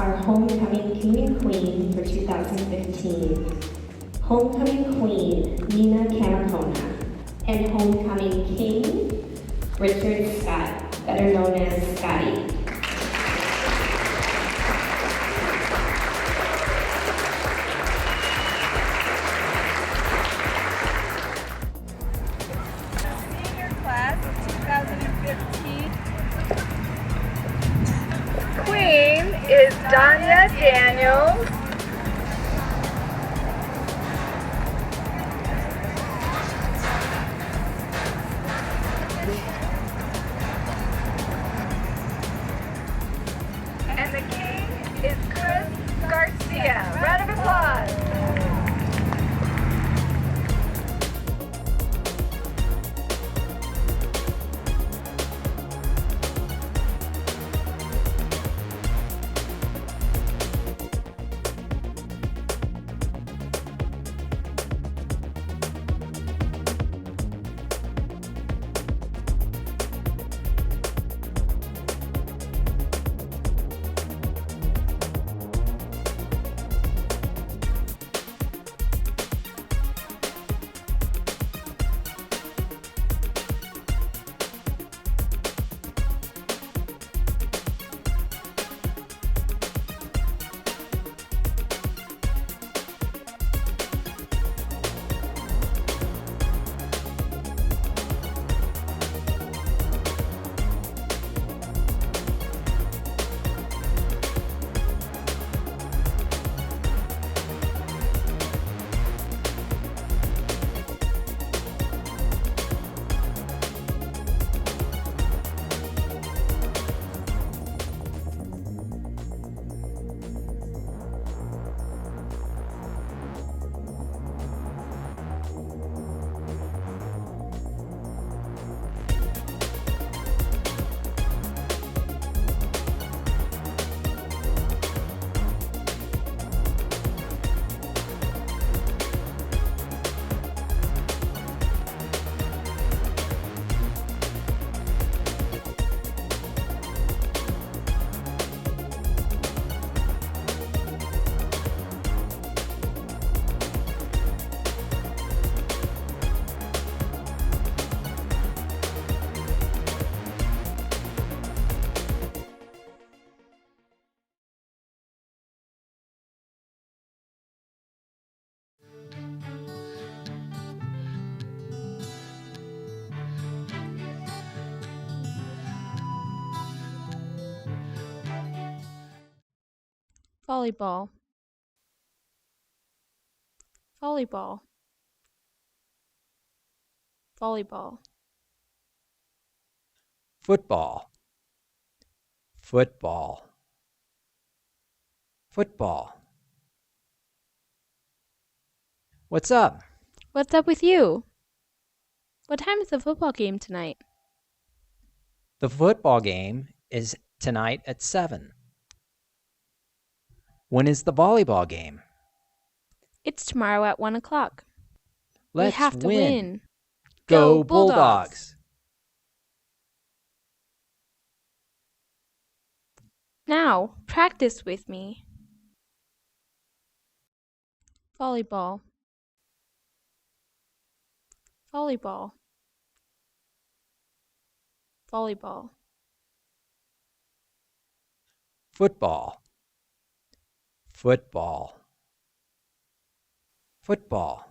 our Homecoming King and Queen for 2015. Homecoming Queen, Nina Camacona, and Homecoming King, Richard Scott, better known as Scotty. Senior class of 2015. Queen is Danya Daniels. And the king is Chris Garcia. Round of applause. Volleyball. Volleyball. Volleyball. Football. Football. Football. What's up? What's up with you? What time is the football game tonight? The football game is tonight at 7. When is the volleyball game? It's tomorrow at 1 o'clock. Let's we have to win. Go Bulldogs! Now, practice with me. Volleyball. Volleyball. Volleyball. Football. Football. Football.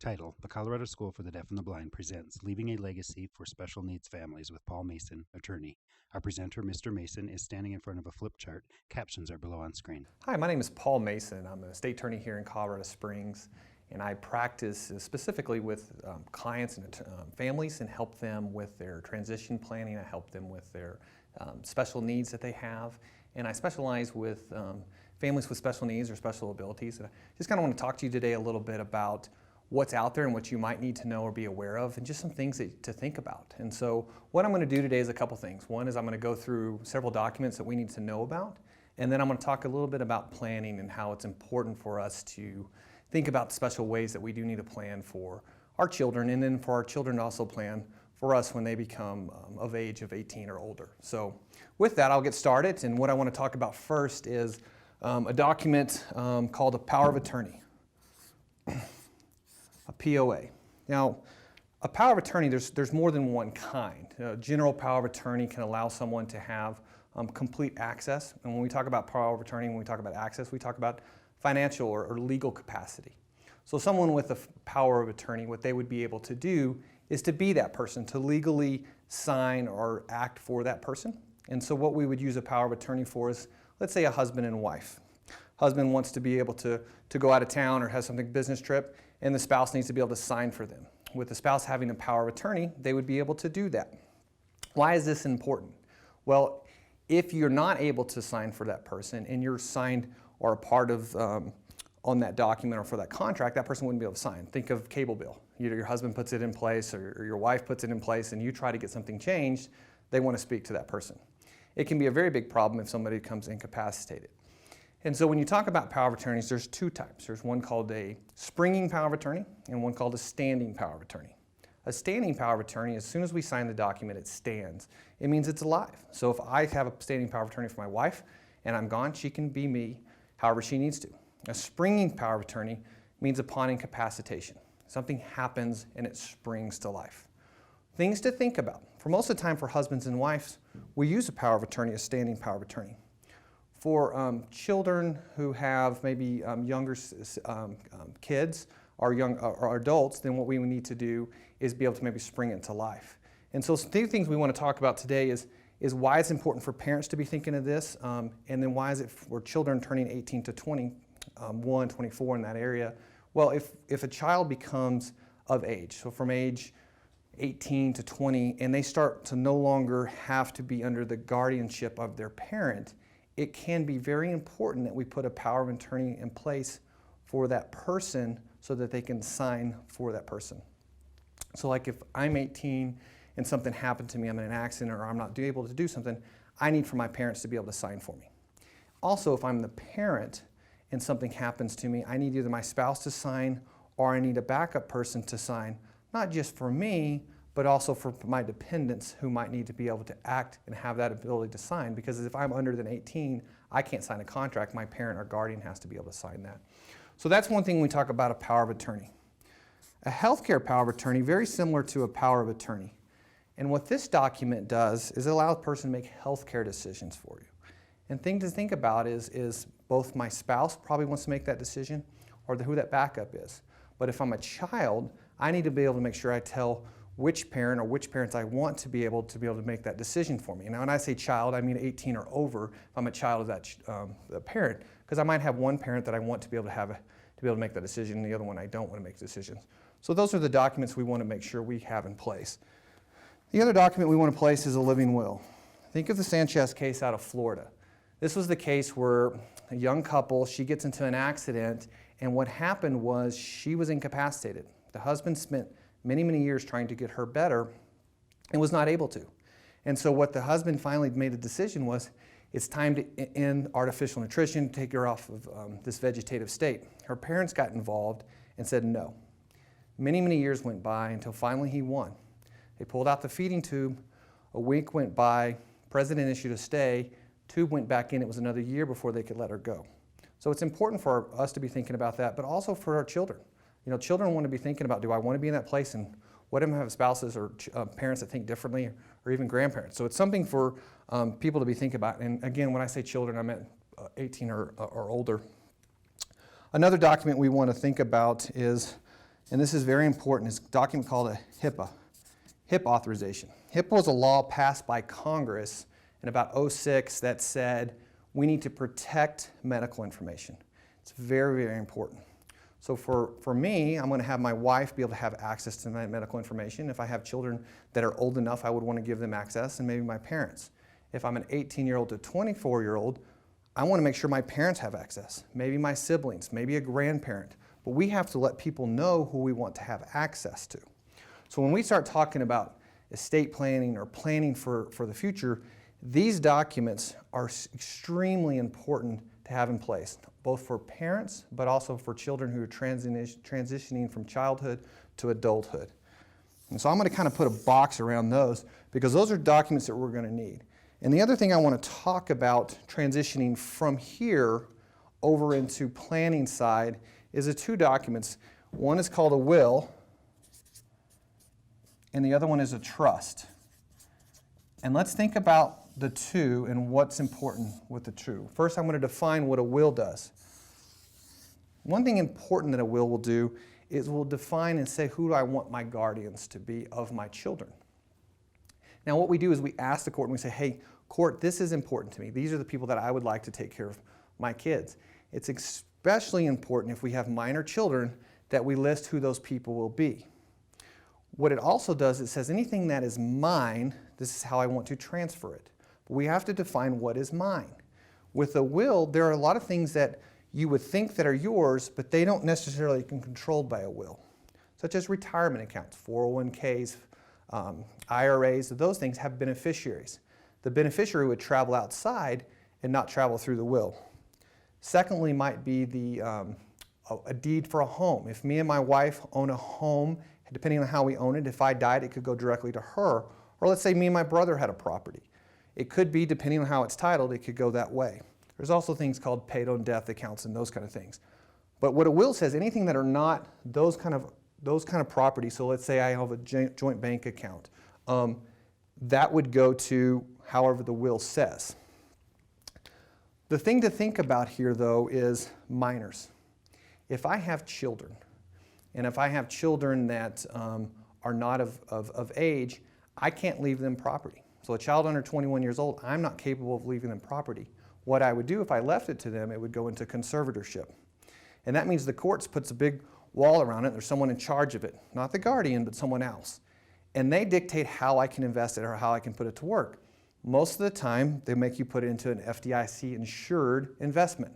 Title: The Colorado School for the Deaf and the Blind presents Leaving a Legacy for Special Needs Families with Paul Mason, attorney. Our presenter, Mr. Mason, is standing in front of a flip chart. Captions are below on screen. Hi, my name is Paul Mason. I'm a state attorney here in Colorado Springs, and I practice specifically with clients and families and help them with their transition planning. I help them with their special needs that they have, and I specialize with families with special needs or special abilities. And I just kind of want to talk to you today a little bit about what's out there and what you might need to know or be aware of, and just some things to think about. And so what I'm going to do today is a couple things. One is I'm going to go through several documents that we need to know about, and then I'm going to talk a little bit about planning and how it's important for us to think about the special ways that we do need to plan for our children, and then for our children to also plan for us when they become of age of 18 or older. So with that, I'll get started, and what I want to talk about first is a document called a power of attorney, a POA. Now, a power of attorney, there's more than one kind. A general power of attorney can allow someone to have complete access, and when we talk about power of attorney, when we talk about access, we talk about financial or legal capacity. So someone with a power of attorney, what they would be able to do is to be that person, to legally sign or act for that person. And so what we would use a power of attorney for is, let's say, a husband and wife. Husband wants to be able to go out of town or has something business trip, and the spouse needs to be able to sign for them. With the spouse having a power of attorney, they would be able to do that. Why is this important? Well, if you're not able to sign for that person and you're signed or a part of on that document or for that contract, that person wouldn't be able to sign. Think of cable bill. Either your husband puts it in place or your wife puts it in place and you try to get something changed, they want to speak to that person. It can be a very big problem if somebody becomes incapacitated. And so when you talk about power of attorneys, there's two types. There's one called a springing power of attorney and one called a standing power of attorney. A standing power of attorney, as soon as we sign the document, it stands. It means it's alive. So if I have a standing power of attorney for my wife and I'm gone, she can be me however she needs to. A springing power of attorney means upon incapacitation. Something happens and it springs to life. Things to think about. For most of the time for husbands and wives, we use a power of attorney, a standing power of attorney. For children who have maybe younger kids or adults, then what we would need to do is be able to maybe spring it to life. And so some things we want to talk about today is why it's important for parents to be thinking of this, and then why is it for children turning 18 to 21, 24 in that area. Well, if a child becomes of age, so from age 18 to 20, and they start to no longer have to be under the guardianship of their parent, it can be very important that we put a power of attorney in place for that person so that they can sign for that person. So like if I'm 18 and something happened to me, I'm in an accident or I'm not able to do something, I need for my parents to be able to sign for me. Also, if I'm the parent and something happens to me, I need either my spouse to sign or I need a backup person to sign, not just for me, but also for my dependents who might need to be able to act and have that ability to sign, because if I'm under than 18, I can't sign a contract. My parent or guardian has to be able to sign that. So that's one thing when we talk about a power of attorney. A healthcare power of attorney, very similar to a power of attorney. And what this document does is it allows a person to make healthcare decisions for you. And thing to think about is both my spouse probably wants to make that decision or who that backup is. But if I'm a child, I need to be able to make sure I tell which parent or which parents I want to be able to make that decision for me. Now, when I say child, I mean 18 or over. If I'm a child of that the parent, because I might have one parent that I want to be able to make that decision, and the other one I don't want to make decisions. So those are the documents we want to make sure we have in place. The other document we want to place is a living will. Think of the Sanchez case out of Florida. This was the case where a young couple, she gets into an accident, and what happened was she was incapacitated. The husband spent many, many years trying to get her better and was not able to. And so what the husband finally made a decision was, it's time to end artificial nutrition, take her off of this vegetative state. Her parents got involved and said no. Many, many years went by until finally he won. They pulled out the feeding tube. A week went by. President issued a stay. Tube went back in. It was another year before they could let her go. So it's important for us to be thinking about that, but also for our children. You know, children want to be thinking about, do I want to be in that place, and what if I have spouses or parents that think differently, or even grandparents? So it's something for people to be thinking about. And again, when I say children, I meant 18 or older. Another document we want to think about is, and this is very important, is a document called a HIPAA, HIP authorization. HIPAA was a law passed by Congress in about 2006 that said we need to protect medical information. It's very, very important. So for me, I'm going to have my wife be able to have access to my medical information. If I have children that are old enough, I would want to give them access, and maybe my parents. If I'm an 18-year-old to 24-year-old, I want to make sure my parents have access, maybe my siblings, maybe a grandparent. but we have to let people know who we want to have access to. So when we start talking about estate planning or planning for the future, these documents are extremely important to have in place, both for parents, but also for children who are transitioning from childhood to adulthood. And so I'm going to kind of put a box around those because those are documents that we're going to need. And the other thing I want to talk about transitioning from here over into planning side is the two documents. One is called a will, and the other one is a trust. And let's think about the two and what's important with the two. First, I'm going to define what a will does. One thing important that a will do is we'll define and say who do I want my guardians to be of my children. Now what we do is we ask the court and we say, hey, court, this is important to me. These are the people that I would like to take care of my kids. It's especially important if we have minor children that we list who those people will be. What it also does, it says anything that is mine, this is how I want to transfer it. But we have to define what is mine. With a will, there are a lot of things that you would think that are yours, but they don't necessarily get controlled by a will, such as retirement accounts, 401ks, IRAs, those things have beneficiaries. The beneficiary would travel outside and not travel through the will. Secondly might be a deed for a home. If me and my wife own a home, depending on how we own it, if I died, it could go directly to her. Or let's say me and my brother had a property. It could be, depending on how it's titled, it could go that way. There's also things called paid on death accounts and those kind of things. But what a will says, anything that are not those kind of property, so let's say I have a joint bank account, that would go to however the will says. The thing to think about here, though, is minors. If I have children, and if I have children that are not of age, I can't leave them property. So a child under 21 years old, I'm not capable of leaving them property. What I would do if I left it to them, it would go into conservatorship. And that means the courts puts a big wall around it. There's someone in charge of it. Not the guardian, but someone else. And they dictate how I can invest it or how I can put it to work. Most of the time, they make you put it into an FDIC insured investment.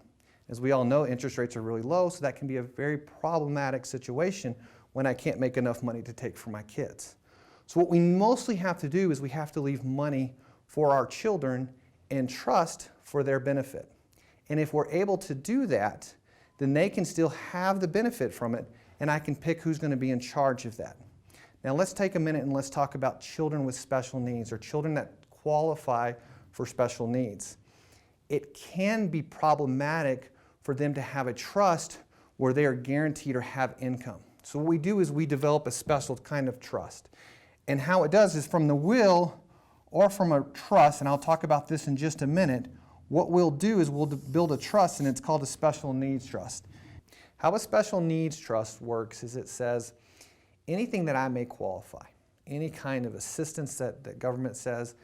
As we all know, interest rates are really low, so that can be a very problematic situation when I can't make enough money to take for my kids. So what we mostly have to do is we have to leave money for our children and trust for their benefit. And if we're able to do that, then they can still have the benefit from it, and I can pick who's going to be in charge of that. Now let's take a minute and let's talk about children with special needs or children that qualify for special needs. It can be problematic for them to have a trust where they are guaranteed or have income. So what we do is we develop a special kind of trust. And how it does is from the will or from a trust, and I'll talk about this in just a minute, what we'll do is we'll build a trust, and it's called a special needs trust. How a special needs trust works is it says anything that I may qualify, any kind of assistance that government says,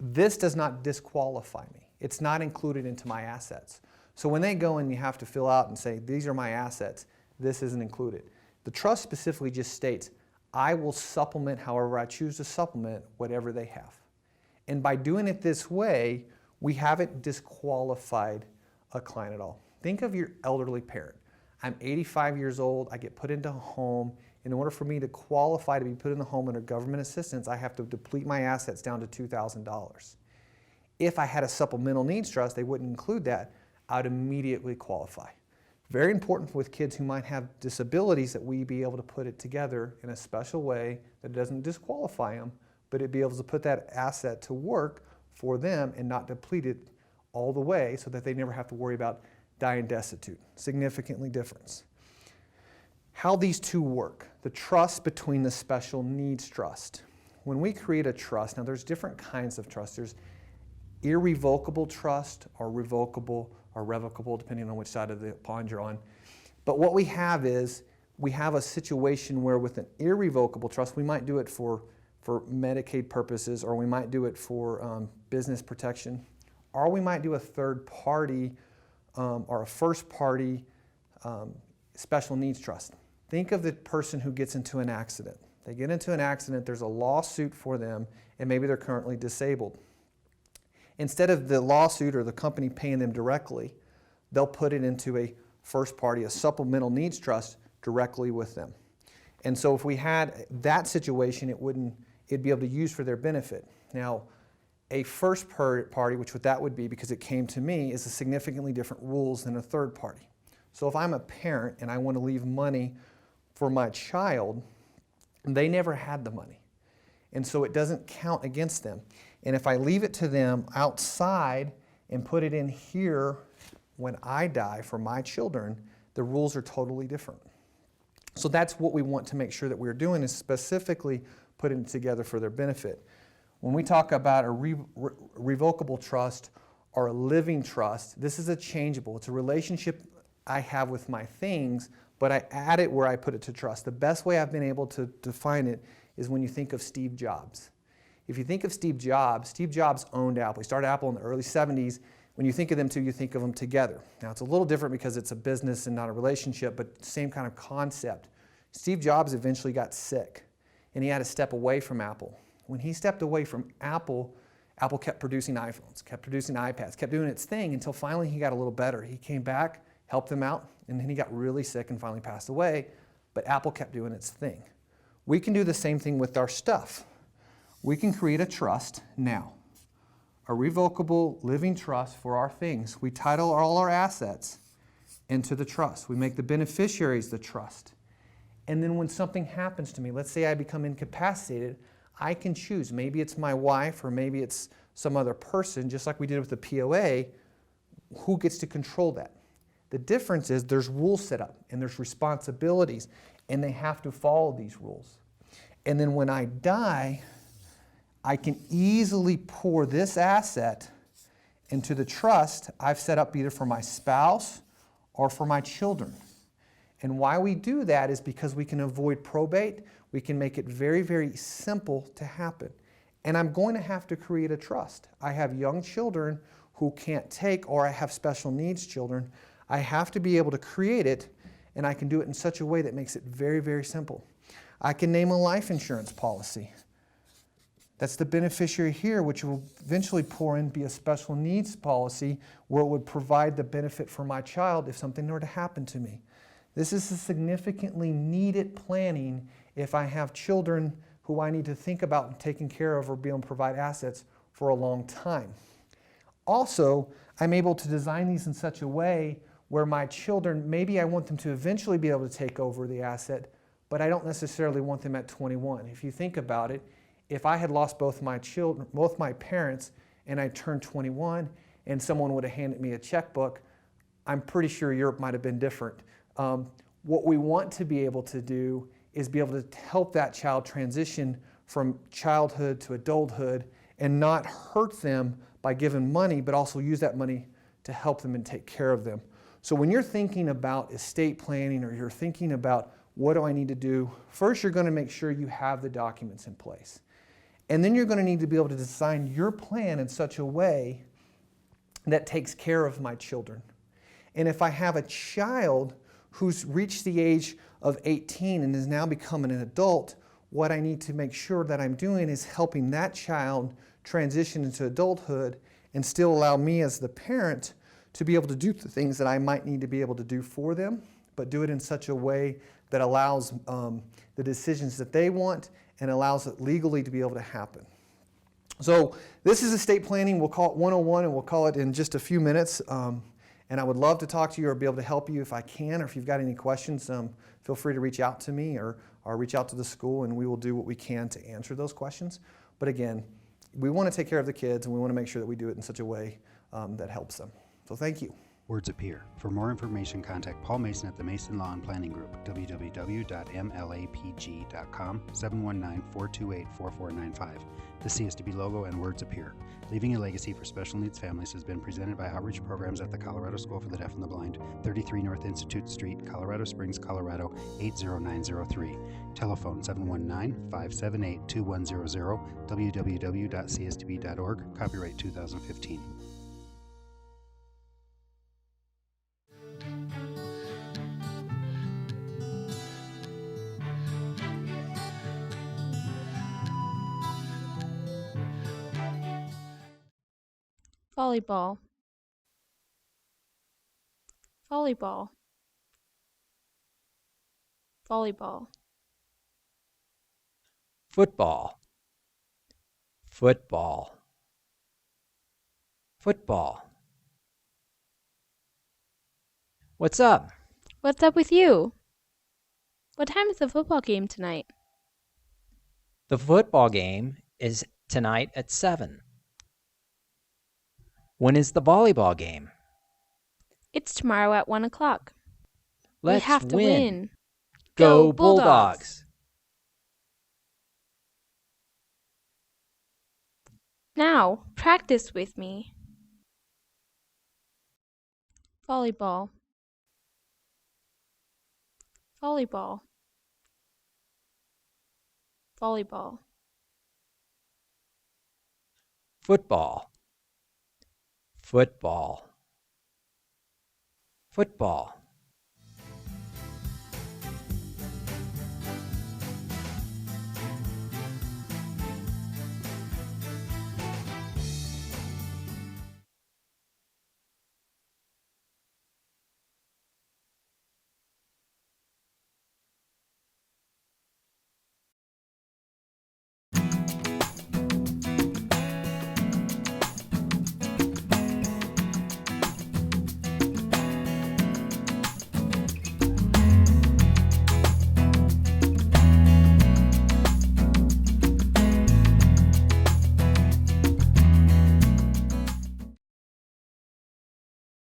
this does not disqualify me. It's not included into my assets. So when they go and you have to fill out and say, these are my assets, this isn't included. The trust specifically just states, I will supplement however I choose to supplement whatever they have. And by doing it this way, we haven't disqualified a client at all. Think of your elderly parent. I'm 85 years old, I get put into a home. In order for me to qualify to be put in the home under government assistance, I have to deplete my assets down to $2,000. If I had a supplemental needs trust, they wouldn't include that. I'd immediately qualify. Very important with kids who might have disabilities that we be able to put it together in a special way that doesn't disqualify them, but it be able to put that asset to work for them and not deplete it all the way so that they never have to worry about dying destitute. Significantly different. How these two work, the trust between the special needs trust. When we create a trust, now there's different kinds of trust. There's irrevocable trust or revocable or revocable, depending on which side of the pond you're on. But what we have is, we have a situation where with an irrevocable trust, we might do it for Medicaid purposes, or we might do it for business protection, or we might do a third party or a first party special needs trust. Think of the person who gets into an accident. They get into an accident, there's a lawsuit for them, and maybe they're currently disabled. Instead of the lawsuit or the company paying them directly, they'll put it into a first party, a supplemental needs trust, directly with them. And so if we had that situation, it'd be able to use for their benefit. Now, a first party, which what that would be because it came to me, is a significantly different rules than a third party. So if I'm a parent and I want to leave money for my child, they never had the money. And so it doesn't count against them. And if I leave it to them outside and put it in here when I die for my children, the rules are totally different. So that's what we want to make sure that we're doing, is specifically putting it together for their benefit. When we talk about a revocable trust or a living trust, this is a changeable. It's a relationship I have with my things, but I add it where I put it to trust. The best way I've been able to define it is when you think of Steve Jobs. If you think of Steve Jobs owned Apple. He started Apple in the early 70s. When you think of them two, you think of them together. Now, it's a little different because it's a business and not a relationship, but same kind of concept. Steve Jobs eventually got sick, and he had to step away from Apple. When he stepped away from Apple, Apple kept producing iPhones, kept producing iPads, kept doing its thing until finally he got a little better. He came back, helped them out, and then he got really sick and finally passed away, but Apple kept doing its thing. We can do the same thing with our stuff. We can create a trust now, a revocable living trust for our things. We title all our assets into the trust. We make the beneficiaries the trust. And then when something happens to me, let's say I become incapacitated, I can choose. Maybe it's my wife or maybe it's some other person, just like we did with the POA, who gets to control that. The difference is there's rules set up and there's responsibilities, and they have to follow these rules. And then when I die, I can easily pour this asset into the trust I've set up either for my spouse or for my children. And why we do that is because we can avoid probate. We can make it very, very simple to happen. And I'm going to have to create a trust. I have young children who can't take, or I have special needs children. I have to be able to create it, and I can do it in such a way that makes it very, very simple. I can name a life insurance policy. That's the beneficiary here, which will eventually pour in be a special needs policy where it would provide the benefit for my child if something were to happen to me. This is a significantly needed planning if I have children who I need to think about taking care of or be able to provide assets for a long time. Also, I'm able to design these in such a way where my children, maybe I want them to eventually be able to take over the asset, but I don't necessarily want them at 21. If you think about it, if I had lost both my children, both my parents, and I turned 21 and someone would have handed me a checkbook, I'm pretty sure Europe might have been different. What we want to be able to do is be able to help that child transition from childhood to adulthood and not hurt them by giving money, but also use that money to help them and take care of them. So when you're thinking about estate planning or you're thinking about what do I need to do, first you're going to make sure you have the documents in place. And then you're going to need to be able to design your plan in such a way that takes care of my children. And if I have a child who's reached the age of 18 and is now becoming an adult, what I need to make sure that I'm doing is helping that child transition into adulthood and still allow me as the parent to be able to do the things that I might need to be able to do for them, but do it in such a way that allows the decisions that they want and allows it legally to be able to happen. So this is estate planning. We'll call it 101, and we'll call it in just a few minutes. And I would love to talk to you or be able to help you if I can, or if you've got any questions, feel free to reach out to me or reach out to the school, and we will do what we can to answer those questions. But again, we want to take care of the kids, and we want to make sure that we do it in such a way that helps them. So thank you. Words appear. For more information, contact Paul Mason at the Mason Law and Planning Group, www.mlapg.com, 719-428-4495. The CSDB logo and words appear. Leaving a legacy for special needs families has been presented by Outreach Programs at the Colorado School for the Deaf and the Blind, 33 North Institute Street, Colorado Springs, Colorado, 80903. Telephone 719-578-2100, www.csdb.org, copyright 2015. Volleyball. Volleyball. volleyball, football, football, football. What's up? What's up with you? What time is the football game tonight? The football game is tonight at 7. When is the volleyball game? It's tomorrow at 1 o'clock. Let's We have to win. Go Bulldogs! Now, practice with me. Volleyball, volleyball, volleyball, Football, football, football.